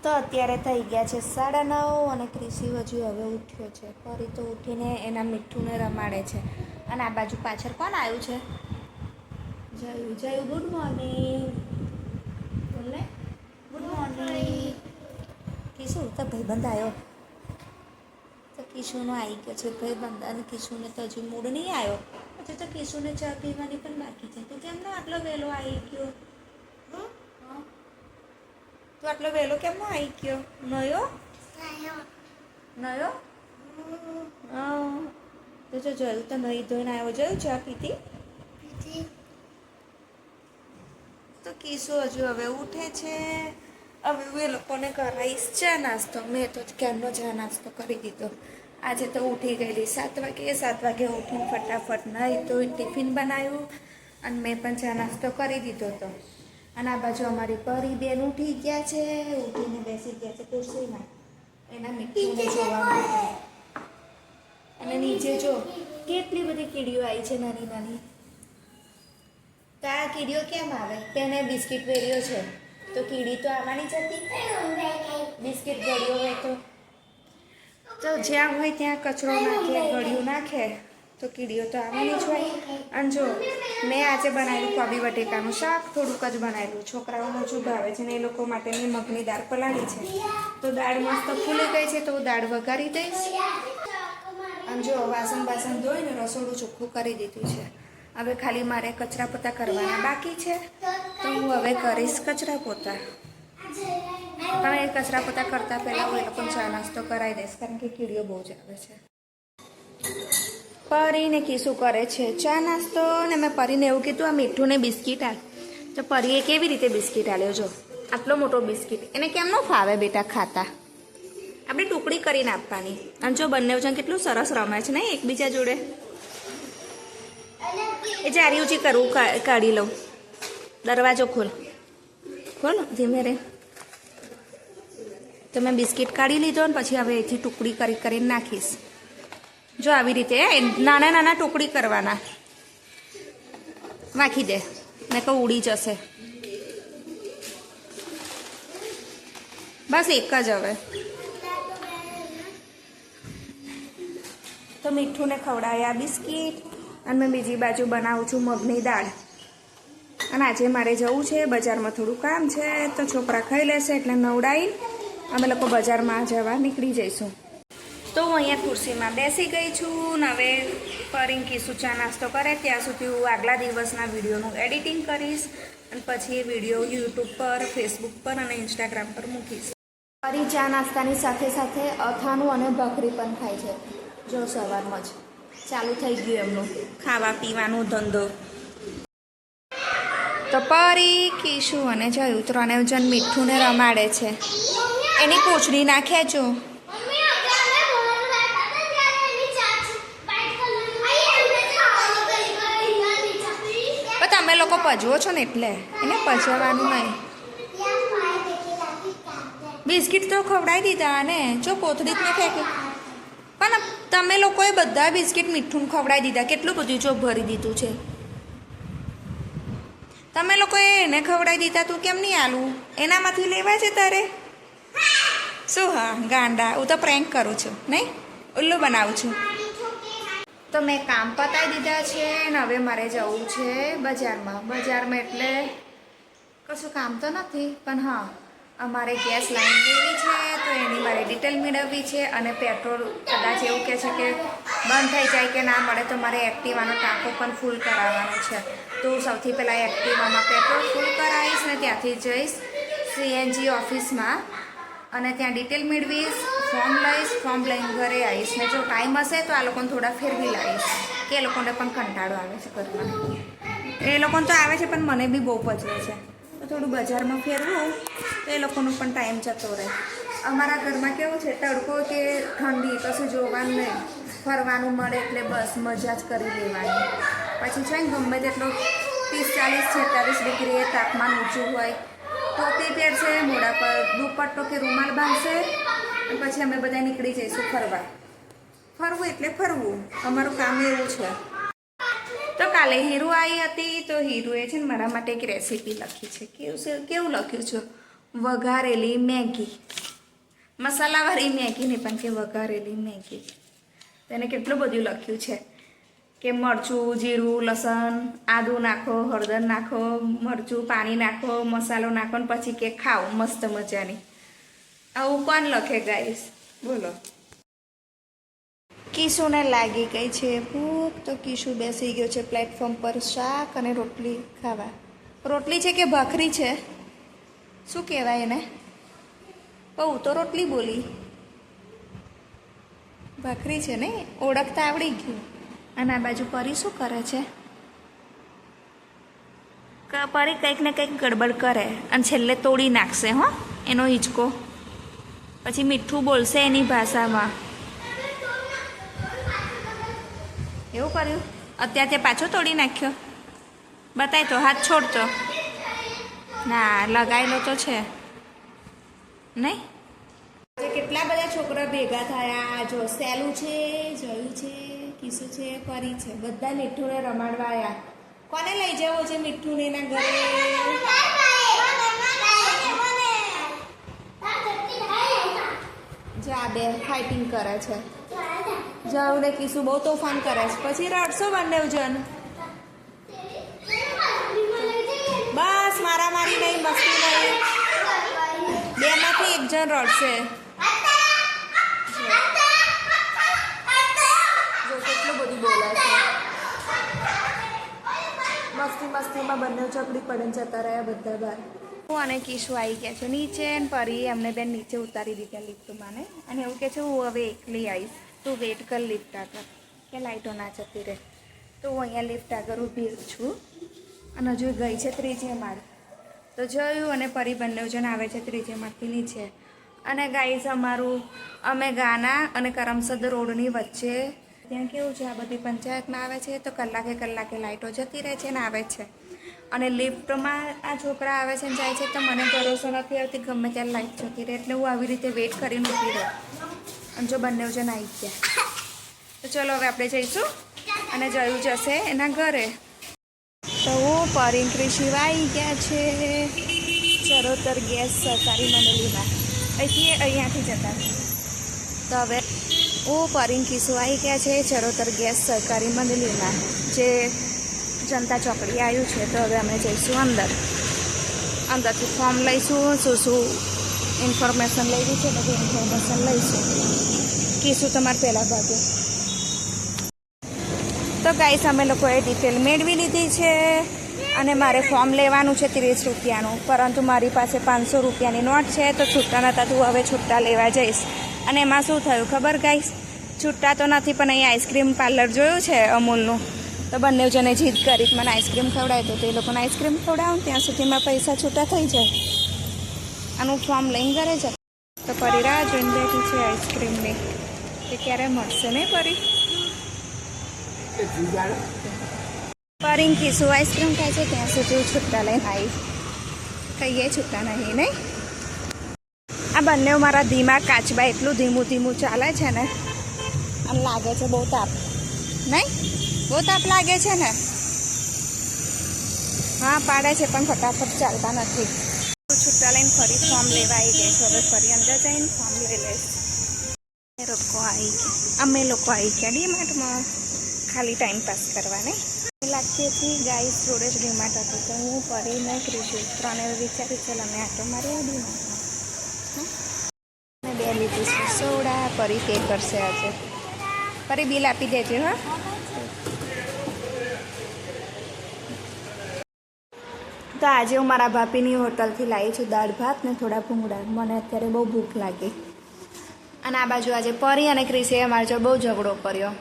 તો અત્યારે થઈ ગયા છે 9:30 અને ક્રિશી હજુ હવે ઉઠ્યો છે. ફરી તો ઉઠીને એના મીઠુંને રમાડે છે. અને આ બાજુ પાછળ કોણ આવ્યું છે? જયું. જયું ગુડ મોર્નિંગ બોલે. Good morning. કિશુ તો ભાઈબંધ આવ્યો. તો કિશુનો આવી ગયો છે ભાઈબંધ. અને કિશુને તો હજુ મૂડ નહીં આવ્યો. હજુ તો કિશુને ચા પીવાની પણ બાકી છે. તો કેમનો આટલો વહેલો આવી ગયો? તું આટલો વહેલો કેમનો આવી ગયો? નયો નયો તો જો જોયું તો નહીં ધોઈને આવ્યો. જોયું ચા પીતી? તો કિશુ હજુ હવે ઉઠે છે. હવે હું એ લોકોને કરાવીશ ચા નાસ્તો. મેં તો ક્યારનો ચા નાસ્તો કરી દીધો. આજે તો ઉઠી ગયેલી 7 વાગે. 7 વાગે ઉઠીને ફટાફટ નહીં તો ટિફિન બનાવ્યું અને મેં પણ ચા નાસ્તો કરી દીધો હતો. અને આ બાજુ અમારી પરી બેન ઉઠી ગયા છે. ઉઠીને બેસી ગયા છે ખુરશીમાં એના મીઠુંને જોવા માટે. અને નીચે જો કેટલી બધી કીડીઓ આવી છે નાની નાની. તો આ કીડીઓ કેમ આવે? તેને બિસ્કિટ વેર્યો છે તો કીડી તો આવવાની જ હતી. બિસ્કિટ ગળ્યો હોય તો જ્યાં હોય ત્યાં કચરો નાખે, ગળ્યું નાખે તો કીડીઓ તો આવવાની જ હોય. અને જો મેં આજે બનાવેલું કોબી બટેકાનું શાક થોડુંક જ બનાવેલું. છોકરાઓને ઓછું ભાવે છે ને એ લોકો માટેની મગની દાળ પલાળી છે. તો દાળ મસ્ત ફૂલી ગઈ છે તો હું દાળ વઘારી દઈશ. અને જો વાસણ ધોઈને રસોડું ચોખ્ખું કરી દીધું છે. હવે ખાલી મારે કચરા પોતા કરવાના બાકી છે તો હું હવે કરીશ કચરા પોતા. પણ એ કચરા પોતા કરતાં પહેલાં હું એ લોકોને ચા નાસ્તો કરાવી દઈશ કારણ કે કીડીઓ બહુ જ આવે છે. પરીને કિશુ કરે છે ચા નાસ્તો. ને મેં પરીને એવું કીધું આ મીઠું ને બિસ્કિટ આલ. તો પરીએ કેવી રીતે બિસ્કિટ આલ્યો? જો આટલો મોટો બિસ્કિટ એને કેમ ન ફાવે બેટા ખાતા? આપણે ટુકડી કરીને આપવાની. અને જો બંને વચન કેટલું સરસ રમે છે ને એકબીજા જોડે. એ જારી ઊંચી કરવું કાઢી લઉં. દરવાજો ખોલ ધીમે રે. તો મેં બિસ્કિટ કાઢી લીધો ને પછી હવે એથી ટુકડી કરીને નાખીશ. જો આવી રીતે નાના નાના ટુકડી કરવાના. નાખી દે મેં કહું ઉડી જશે. બસ એક જ હવે. તો મીઠું ને ખવડાવ્યા બિસ્કિટ અને મેં બીજી બાજુ બનાવું છું મગની દાળ. અને આજે મારે જવું છે બજારમાં, થોડું કામ છે તો છોકરા ખાઈ લેશે એટલે નવડાવી અમે લોકો બજારમાં જવા નીકળી જઈશું. તો હું અહીંયા ખુરશીમાં બેસી ગઈ છું ને હવે પરીને કિશુ ચા નાસ્તો કરે ત્યાં સુધી હું આગલા દિવસના વિડીયોનું એડિટિંગ કરીશ અને પછી એ વિડીયો યુટ્યુબ પર, ફેસબુક પર અને ઇન્સ્ટાગ્રામ પર મૂકીશ. પરી ચા નાસ્તાની સાથે સાથે અથાણું અને ભાખરી પણ ખાય છે. જો સવારમાં જ ચાલુ થઈ ગયું એમનું ખાવા પીવાનો ધંધો. તો પરી, કિશુ અને જયું 3 જણ મીઠુંને રમાડે છે. એની પૂંછડી ના ખેંચો. તમે લોકો પજવો છો ને એટલે એને પજવવાનું નહીં. બિસ્કિટ તો ખવડાવી દીધા ને જો કોથળી જ ને ફેંકી. પણ તમે લોકોએ બધા બિસ્કિટ મીઠું ખવડાવી દીધા. કેટલું બધું જો ભરી દીધું છે. તમે લોકોએ એને ખવડાવી દીધા તું કેમ નહીં આલું? એનામાંથી લેવા છે તારે શું? હા ગાંડા, હું તો પ્રેન્ક કરું છું નહીં, ઉલ્લુ બનાવું છું. તો મેં કામ પતાવી દીધા છે ને હવે મારે જવું છે બજારમાં એટલે કશું કામ તો નથી પણ હા અમારે ગેસ લાઈન લેવી છે તો એની મારે ડિટેલ મેળવવી છે. અને પેટ્રોલ કદાચ એવું કહે છે કે બંધ થઈ જાય કે ના મળે તો મારે એક્ટિવાનો ટાંકો પણ ફૂલ કરાવવાનો છે. તો સૌથી પહેલાં એક્ટિવામાં પેટ્રોલ ફૂલ કરાવીશ ને ત્યાંથી જઈશ CNG ઓફિસમાં અને ત્યાં ડિટેલ મેળવીશ, ફોર્મ લઈશ, ફોર્મ લઈને ઘરે આવીશ. ને જો ટાઈમ હશે તો આ લોકોને થોડા ફેરવી લાવીશ કે એ લોકોને પણ કંટાળો આવે છે ઘરમાં. એ લોકોને તો આવે છે પણ મને બી બહુ પચવે છે તો થોડું બજારમાં ફેરવું તો એ લોકોનો પણ ટાઈમ જતો રહે. અમારા ઘરમાં કેવું છે તડકો કે ઠંડી કશું જોવાનું નહીં, ફરવાનું મળે એટલે બસ મજા જ કરી લેવાની. પછી છે ને ગમે તેટલો 30-40-46 ડિગ્રી તાપમાન ઊંચું હોય ટોપી પહેરશે, મોઢા પર દુપટ્ટો કે રૂમાલ બાંધશે અને પછી અમે બધા નીકળી જઈશું ફરવા. ફરવું એટલે ફરવું, અમારું કામ એવું છે. તો કાલે હીરુ આવી હતી તો હીરુએ છે ને મારા માટે એક રેસીપી લખી છે. કેવું લખ્યું છે? વઘારેલી મેગી, મસાલાવાળી મેગી નહીં પણ કે વઘારેલી મેગી. તેને કેટલું બધું લખ્યું છે કે મરચું, જીરું, લસણ, આદું નાખો, હળદર નાખો, મરચું, પાણી નાખો, મસાલો નાખો ને પછી કે ખાઓ મસ્ત મજાની. આવું કોણ લખે ગાઈસ બોલો. કીશુને લાગી ગઈ છે ભૂખ, તો કીશુ બેસી ગયો છે પ્લેટફોર્મ પર શાક અને રોટલી ખાવા. રોટલી છે કે ભાખરી છે, શું કહેવાય એને? હું તો રોટલી બોલી, ભાખરી છે ને, ઓળખતા આવડી ગયું. અને આ બાજુ પરી શું કરે છે? પરી કંઈક ને કંઈક ગડબડ કરે અને છેલ્લે તોડી નાખશે હો એનો હિંચકો, પછી મીઠું બોલશે એની ભાષામાં. એવું કર્યું? અત્યારે તે પાછો તોડી નાખ્યો? બતાય તો, હાથ છોડતો. ના, લગાવેલો તો છે નહીં. કેટલા બધા છોકરા ભેગા થયા. જો સેલું છે, જયું છે, કીસુ છે, પરી છે, બધા મીઠુંને રમાડવા આવ્યા. કોને લઈ જવો છે મીઠું એના ઘરે? જો આ બે ફાઇટિંગ કરે છે. જયું ને કીસુ બહુ તોફાન કરે છે. પછી રડશો બંને જણ. બસ મારામારી નહીં, મસ્તી નહીં. બેમાંથી એક જણ રડશે. જો કેટલું બધું બોલે છે. મસ્તીમાં બંને ચકડી પડે જતા રહ્યા બધા બહાર. હું અને કીશુ આવી ગયા છે નીચે, ને પરી એમને બેન નીચે ઉતારી દીધા લિફ્ટમાં ને. અને એવું કહે છે હું હવે એકલી આવીશ, તું વેટ કર લિફ્ટ આગળ, કે લાઇટો ના જતી રહે. તો હું અહીંયા લિફ્ટ આગળ ઊભી છું અને હજુ ગઈ છે 3જે માળ. તો જોયું અને પરી બંને જણ આવે છે 3જે માળથી નીચે. અને ગાઈસ અમારું અમે ગાના અને કરમસદ રોડની વચ્ચે ત્યાં કેવું છે, આ બધી પંચાયતમાં આવે છે તો કલાકે લાઇટો જતી રહે છે ને આવે છે. અને લિફ્ટમાં આ છોકરા આવે છે ને જાય છે તો મને ભરોસો નથી આવતી, ગમે ત્યારે લાઇટ જતી રહે. એટલે હું આવી રીતે વેઇટ કરીને ઊભી રહું. અને જો બંને જણ આવી ગયા તો ચલો હવે આપણે જઈશું અને જયું જશે એના ઘરે. તો હું પરિંકરી સિવાય ગયા છે ચરોતર ગેસ સહકારી મંડળીમાં. અહીંયાથી જતા. તો હવે હું પરિંકી સિવાય ગયા છે ચરોતર ગેસ સહકારી મંડળીમાં, જે જનતા ચોકડી આવ્યું છે. તો હવે અમે જઈશું અંદરથી ફોર્મ લઈશું, શું ઇન્ફોર્મેશન લેવી છે બધી ઇન્ફોર્મેશન લઈશું. કીશું તમારે પહેલાં ભાગે. તો ગાઈસ અમે લોકોએ ડિટેલ મેળવી લીધી છે અને મારે ફોર્મ લેવાનું છે 30 રૂપિયાનું, પરંતુ મારી પાસે 500 રૂપિયાની નોટ છે. તો છૂટા નહોતા, તું હવે છૂટા લેવા જઈશ. અને એમાં શું થયું ખબર ગાઈસ? છૂટા તો નથી પણ અહીંયા આઈસ્ક્રીમ પાર્લર જોયું છે અમૂલનું. તો બંને જણે જીદ કરી મને આઈસ્ક્રીમ ખવડાવી દો. તો એ લોકોને આઈસ્ક્રીમ ખવડાવું ત્યાં સુધીમાં પૈસા છૂટા થઈ જાય. આનું ફોર્મ લઈને ઘરે જાય. તો પરી રાહ જોઈને બેઠી છે આઈસ્ક્રીમની, કે ક્યારે મળશે નહીં પરી? પરિંકી શું આઈસ્ક્રીમ ખાય છે ત્યાં સુધી છૂટા લઈને આવી. કહીએ છૂટા નહીં નહીં. આ બંને મારા ધીમા કાચબા એટલું ધીમું ચાલે છે ને, આમ લાગે છે બહુ તાપ નહીં? બહુ તાપ લાગે છે ને? હા પાડે છે પણ ફટાફટ ચાલતા નથી. છૂટા લઈને ફરી ફોર્મ લેવા આવી ગઈ છું. હવે ફરી અંદર જઈને ફોર્મ લઈ લઈશ. અમે લોકો આવી ગયા ડીમાર્ટમાં ખાલી ટાઈમ પાસ કરવા નહીં લાગતી હતી. ગાઈસ જોડે જ ડીમાર્ટ હતું તો હું ફરીને ક્રિશુ ત્રણે વિચારી ચાલ અમે આટો મારી ડીમાર્ટમાં. બે લીધી છે સોડા. ફરી પે કરશે આજે. ફરી બિલ આપી દેજો. હા તો આજે હું મારા ભાભીની હોટલથી લાવી છું દાળ ભાત ને થોડા ભૂંગળા. મને અત્યારે બહુ ભૂખ લાગી. અને આ બાજુ આજે પરી અને ક્રિશે અમારા જો બહુ ઝઘડો કર્યો.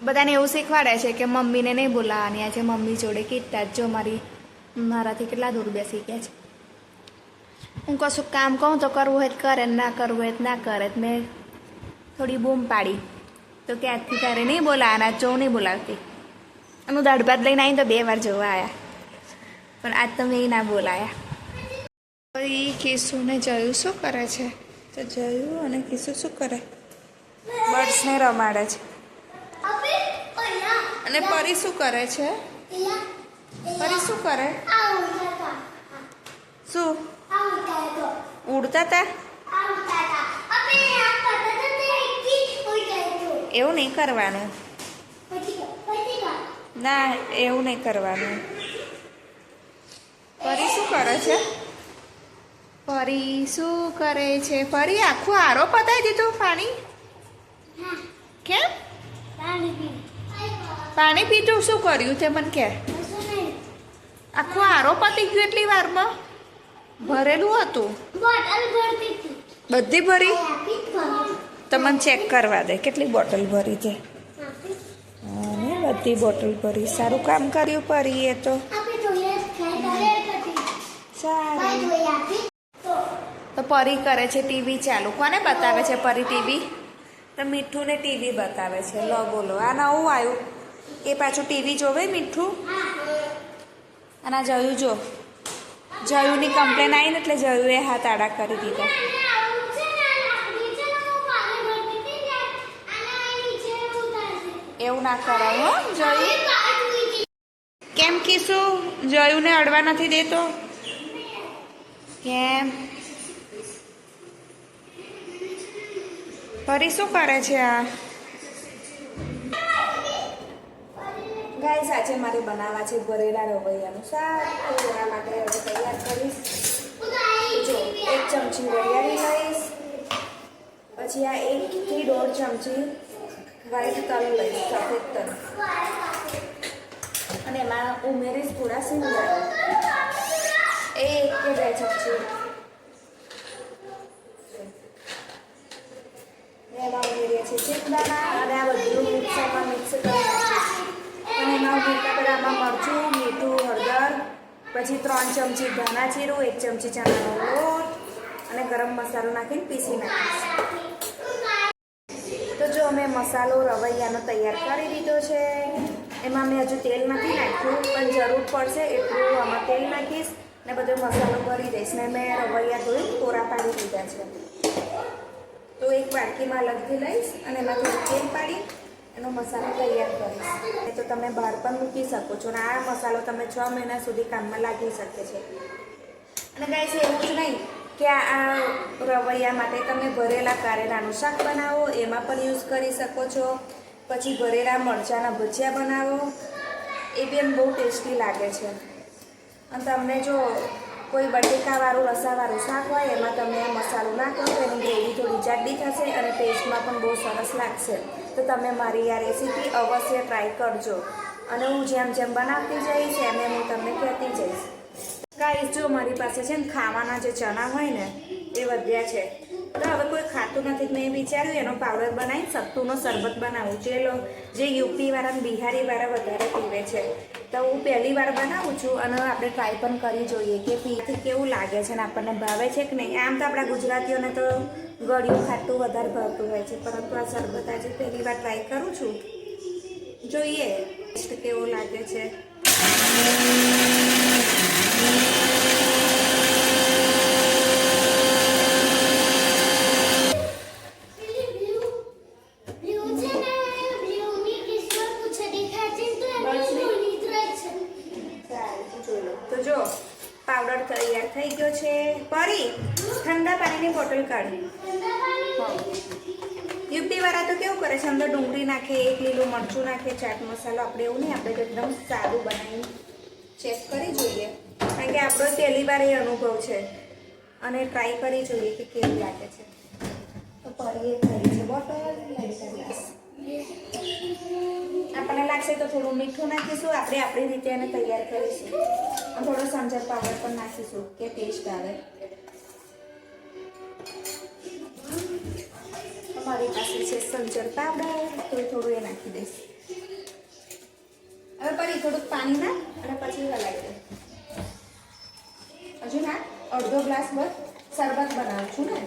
બધાને એવું શીખવાડે છે કે મમ્મીને નહીં બોલાવવાની. આજે મમ્મી જોડે કીધા જો મારાથી કેટલા દૂર બેસી ગયા છે. હું કશું કામ કહું તો કરવું હોય તો કરે, ના કરવું હોય તો ના કરે. મેં થોડી બૂમ પાડી તો કે આજથી તારે નહીં બોલાવવાના, જો નહીં બોલાવતી. હું દાળ ભાત લઈને આવીને તો 2 વાર જોવા આવ્યા પણ આજ તો મેં ના બોલાયા. પછી કીશુને જયું શું કરે છે? તો જયું અને કીશું શું કરે? બર્ડ્સને રમાડે છે. અને પરી શું કરે છે? પરી શું કરે? શું ઉડતા હતા? એવું નહીં કરવાનું. ના, એવું નહીં કરવાનું. પરી શું કરે છે? પરી શું કરે છે? પરી આખું આરો પતાવી દીધું પાણી? કેમ? પાણી પીધું? શું કર્યું તે મને કે? આખું આરો પતી ગયું એટલી વારમાં? ભરેલું હતું? બધી ભરી? તો મને ચેક કરવા દે કેટલી બોટલ ભરી છે. બધી બોટલ ભરી. સારું કામ કર્યું પરી એ તો. સારું. તો પરી કરે છે ટીવી ચાલુ. કોને બતાવે છે પરી ટીવી? તો મીઠુંને ટીવી બતાવે છે. લો બોલો, આ નવું આવ્યું એ પાછું ટીવી જોવે મીઠું. અને આ જયું જો, જયુંની કમ્પ્લેન આવી ને એટલે જયુએ હાથ આડા કરી દીધા. એવું ના કરાય હો જયું. કેમ કીશું જયુંને અડવા નથી દેતો? કેમ? પરી શું કરે છે આ? ગાઈસ આજે મારે બનાવવા છે ભરેલા રવૈયાનું શાક. તો એના માટે હવે તૈયાર કરીશ. જો 1 ચમચી વરિયાળી લઈશ, પછી આ 1 થી 1.5 ચમચી વ્હાઈટ તલ લઈશ, સફેદ તલ, અને એમાં ઉમેરીશ થોડા સિંગદાણા, 1 કે 2 ચમચી. એમાં ઉમેરીએ છીએ સિંગદાણા અને આ બધું મિક્સરમાં મિક્સ કરી નાખીશ. અને એમાં ઉમેરતા પહેલાં આમાં મરચું, મીઠું, હળદર, પછી 3 ચમચી ધાણા જીરું, 1 ચમચી ચણાનો લોટ અને ગરમ મસાલો નાખીને પીસી નાખીશ. તો જો મેં મસાલો રવૈયાનો તૈયાર કરી દીધો છે. એમાં મેં હજુ તેલ નથી નાખ્યું, પણ જરૂર પડશે એટલું આમાં તેલ નાખીશ ને બધો મસાલો ભરી દઈશ. ને મેં રવૈયા ધોઈ કોરા પાડી દીધા છે. તો એક વાટકીમાં અલગથી લઈશ અને એમાં થોડું તેલ પાડી એનો મસાલો તૈયાર કરીશ. એ તો તમે બહાર પણ મૂકી શકો છો. અને આ મસાલો તમે 6 મહિના સુધી કામમાં લાગી શકે છે. અને ગાઈસ એવું જ નહીં કે આ રવૈયા માટે તમે ભરેલા કારેલાનું શાક બનાવો, એમાં પણ યુઝ કરી શકો છો. પછી ભરેલા મરચાંના ભજીયા બનાવો, એ બી એમ બહુ ટેસ્ટી લાગે છે. અને તમને જો કોઈ બટેકાવાળું રસાવાળું શાક હોય એમાં તમે આ મસાલો નાખો તો એની ગ્રેવી થોડી જાડી થશે અને ટેસ્ટમાં પણ બહુ સરસ લાગશે. તો તમે મારી આ રેસીપી અવશ્ય ટ્રાય કરજો. અને હું જેમ જેમ બનાવતી જઈશ એમ એમ હું તમને કહેતી જઈશ. ગાઈસ જો મારી પાસે છે ને ખાવાના જે ચણા હોય ને એ વધ્યા છે. તો હવે કોઈ ખાતું નથી, મેં વિચાર્યું એનો પાવડર બનાવી સત્તુનો શરબત બનાવું. જે યુપીવાળા અને બિહારીવાળા વધારે પીવે છે. તો હું પહેલી વાર બનાવું છું અને આપણે ટ્રાય પણ કરી જોઈએ કે પીથી કેવું લાગે છે ને આપણને ભાવે છે કે નહીં. આમ તો આપણા ગુજરાતીઓને તો ગળ્યું ખાટું વધારે ભાવતું હોય છે, પરંતુ આ શરબત આજે પહેલી વાર ટ્રાય કરું છું. જોઈએ ટેસ્ટ કેવો લાગે છે. તો જો પાવડર તૈયાર થઈ ગયો છે. પરી ઠંડા પાણીની બોટલ કાઢી. યુપી વાળા તો કેવું કરે છે, અંદર ડુંગળી નાખે, 1 લીલું મરચું નાખે, ચાટ મસાલો. આપણે એવું નહીં, આપણે તો એકદમ સાદું બનાવીને ચેક કરી જોઈએ. કારણ કે આપણો પહેલી વાર એ અનુભવ છે અને ટ્રાય કરી જોઈએ કે કેવું લાગે છે. તો પરીએ કરી છે બોટલ ગ્લાસ. આપણને લાગશે તો થોડું મીઠું નાખીશું. આપણે આપણી રીતે એને તૈયાર કરીશું. અને થોડો સંજર પાવડર પણ નાખીશું કે ટેસ્ટ આવે. મારી પાસે છે સંજર પાવડર, થોડું એ નાખી દઈશ. હવે પરી થોડુંક પાણી નાખ અને પછી હલાવી દે. હજુ ના અડધો ગ્લાસ બસ શરબત બનાવું છું ને,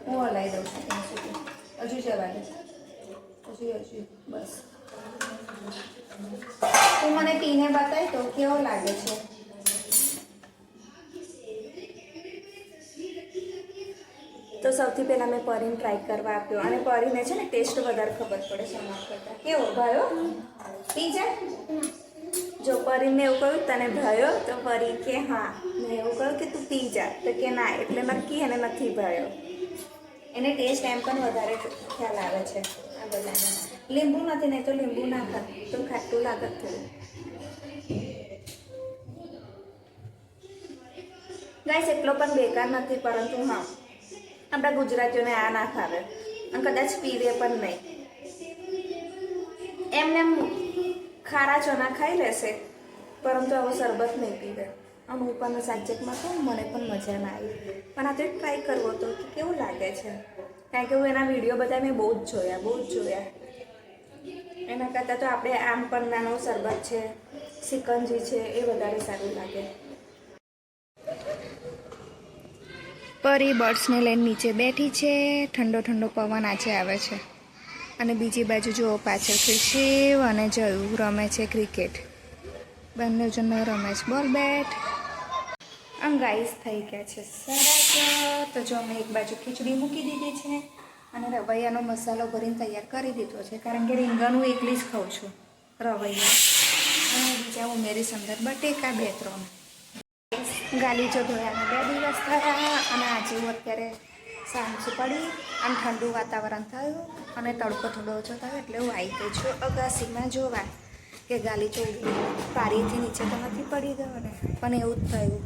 હું હલાવી દઉં છું ત્યાં સુધી. હજુ જવા દે, હજુ બસ. તું મને પીને બતાવી તો કેવો લાગે છે. તો સૌથી પહેલાં મેં પરીને ટ્રાય કરવા આપ્યો અને પરીને છે ને ટેસ્ટ વધારે ખબર પડે છે અમારા કરતાં. કેવો ભાયો? પી જા. જો પરીને એવું કહ્યું તને ભાયો તો પરી કે હા મેં એવું કહ્યું કે તું પી જા તો કે ના, એટલે નક્કી એને નથી ભાવ્યો. એને ટેસ્ટ એમ પણ વધારે ખ્યાલ આવે છે આ બધાને. લીંબુ નથી, નહીં તો લીંબુ નાખે તો ખાટું લાગે થોડું. ગાઈસ એટલો પણ બેકાર નથી, પરંતુ હા આપણા ગુજરાતીઓને આ ના ખાવે અને કદાચ પીવે પણ નહીં. એમને એમ ખારા ચણા ખાઈ લેશે, પરંતુ હવે શરબત નહીં પીવે. અને હું પણ સાચેકમાં કહું, મને પણ મજા ના આવી, પણ આ તો ટ્રાય કરવો હતો કે કેવું લાગે છે. કારણ કે હું એના વિડીયો બધા મેં બહુ જ જોયા. એના કરતાં તો આપણે આમ પન્નાનું શરબત છે, સિકંજી છે, એ વધારે સારું લાગે. પરી બર્ડ્સને લઈને નીચે બેઠી છે. ઠંડો ઠંડો પવન આજે આવે છે. અને બીજી બાજુ જુઓ પાછળથી શિવ અને જયું રમે છે ક્રિકેટ. બંને જણને રમે છે બોલ બેટ. ગાઈસ થઈ ગયા છે 11:30. તો જો મેં એક બાજુ ખીચડી મૂકી દીધી છે અને રવૈયાનો મસાલો ભરીને તૈયાર કરી દીધો છે. કારણ કે રીંગણું એકલી જ ખાઉં છું, રવૈયા અને બીજા ઉમેરીશ અંદર બટેકા 2-3. ગાલીચો ધોયાને 2 દિવસ થયા અને આજે હું અત્યારે સાંજ પડી અને ઠંડુ વાતાવરણ થયું અને તડકો થોડો ઓછો થયો એટલે હું આવી ગઈ છું અગાસીમાં જોવા કે ગાલીચો પારીથી નીચે તો નથી પડી ગયો ને, પણ એવું જ થયું,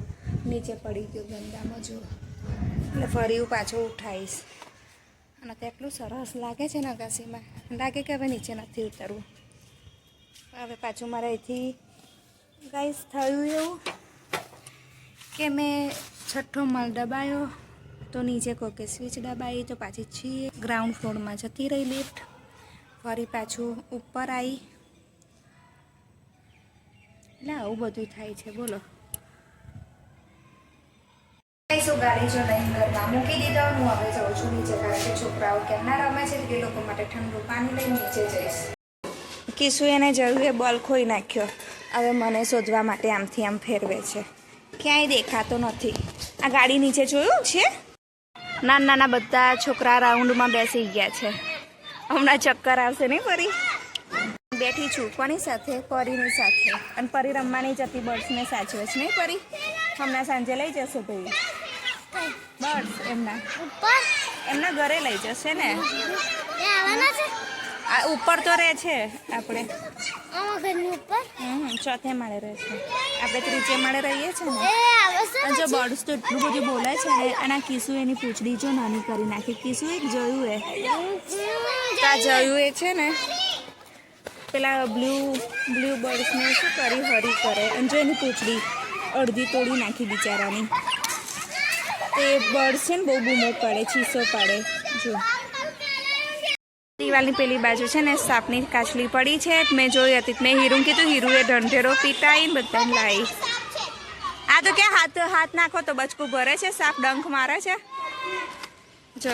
નીચે પડી ગયો ગંદામાં જો. એટલે ફરી હું પાછું ઉઠાવીશ. અને તે એટલું સરસ લાગે છે ને અગાસીમાં, લાગે કે હવે નીચે નથી ઉતરવું. હવે પાછું મારે અહીંથી ગાઈસ થયું એવું કે મેં 6ઠ્ઠો માળ દબાયો તો નીચે કોકે સ્વિચ દબાવી તો પાછી છીએ ગ્રાઉન્ડ ફ્લોરમાં જતી રહી લિફ્ટ. ફરી પાછું ઉપર આવી. એટલે આવું બધું થાય છે બોલો. શું ગાડી જો લઈને ઘરમાં મૂકી દીધો. હું હવે જાઉં છું નીચે, કારણ કે છોકરાઓ કેમના રમે છે એ લોકો માટે ઠંડુ પાણી લઈને નીચે જઈશ. કિશું એને જોયું એ બોલ ખોઈ નાખ્યો. હવે મને શોધવા માટે આમથી આમ ફેરવે છે, ક્યાંય દેખાતો નથી. આ ગાડી નીચે જોયું છે. નાના બધા છોકરા રાઉન્ડમાં બેસી ગયા છે. હમણાં ચક્કર આવશે નહીં પરી. બેઠી છું કોની સાથે? પરીની સાથે. અને પરી રમવાની જતી બર્ડ્સને સાચવે છે નહીં પરી? હમણાં સાંજે લઈ જશે ભાઈ બર્ડ્સ એમના ઘરે લઈ જશે ને. આ ઉપર તો રહે છે આપણે, ચોથે માળે રહે છે, આપણે ત્રીજે માળે રહીએ છીએ ને. જો બર્ડ્સ તો એટલું બધું બોલે છે ને. અને આ કિસુ એની પૂંછડી જો નાની કરી નાખી. કિસુ એક જોયું એ છે ને પેલા બ્લુ બર્ડ્સને શું કરી હરી કરે. અને જો એની પૂંછડી અડધી તોડી નાખી બિચારાની. તે બર્ડ છે ને બહુ બૂમો પાડે, ચીસો પાડે. જો દિવાલની પેલી બાજુ છે ને સાપની કાચલી પડી છે. મેં જોઈ હતી, મેં હીરું કીધું, હીરુએ ઢંઢેરો પીટાઈને બધાને લાવી. આ તો ક્યાં હાથ નાખો તો બચકું ભરે છે, સાપ ડંખ મારે છે. જો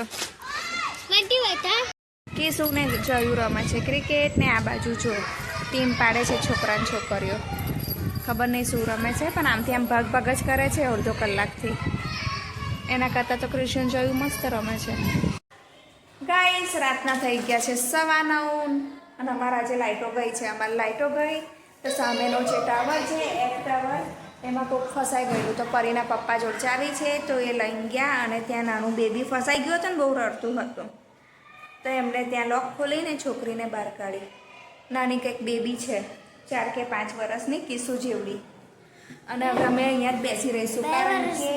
કિસુ ને જયું રમે છે ક્રિકેટ ને આ બાજુ જો ટીમ પાડે છે છોકરા ને છોકરીઓ. ખબર નહીં શું રમે છે, પણ આમથી આમ ભાગ જ કરે છે અડધો કલાકથી. એના કરતાં તો ક્રિશ્ચન જોયું મસ્ત રમે છે. ગાઈસ રાતના થઈ ગયા છે 9:15 અને અમારા આજે લાઇટો ગઈ છે. અમારી લાઇટો ગઈ તો સામેનો જે ટાવર છે એક ટાવર, એમાં કોક ફસાઈ ગયું. તો પરીના પપ્પા જોડે ચાવી છે તો એ લઈને ગયા અને ત્યાં નાનું બેબી ફસાઈ ગયું હતું ને બહુ રડતું હતું. તો એમને ત્યાં લોક ખોલીને છોકરીને બહાર કાઢી. નાની કંઈક બેબી છે 4 કે 5 વર્ષની, કિસુ જેવડી. અને હવે અમે અહીંયા જ બેસી રહીશું કારણ કે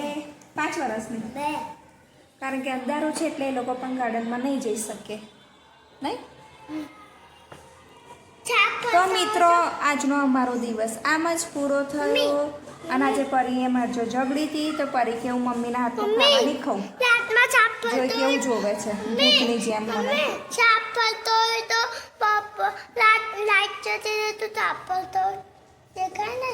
5 વર્ષની, કારણ કે અંધારું છે એટલે એ લોકો પણ ગાર્ડનમાં નહીં જઈ શકે નહીં. તો મિત્રો આજનો અમારો દિવસ આમ જ પૂરો થયો. અને આજે પરીએ મારે જો ઝઘડી હતી તો પરી કે હું મમ્મીના હાથનું ખાવા નહીં ખાઉં. જોઈ કેવું જોવે છે ભૂતની જેમ. મને લાઈટ જતી રહે તો દેખાય ને.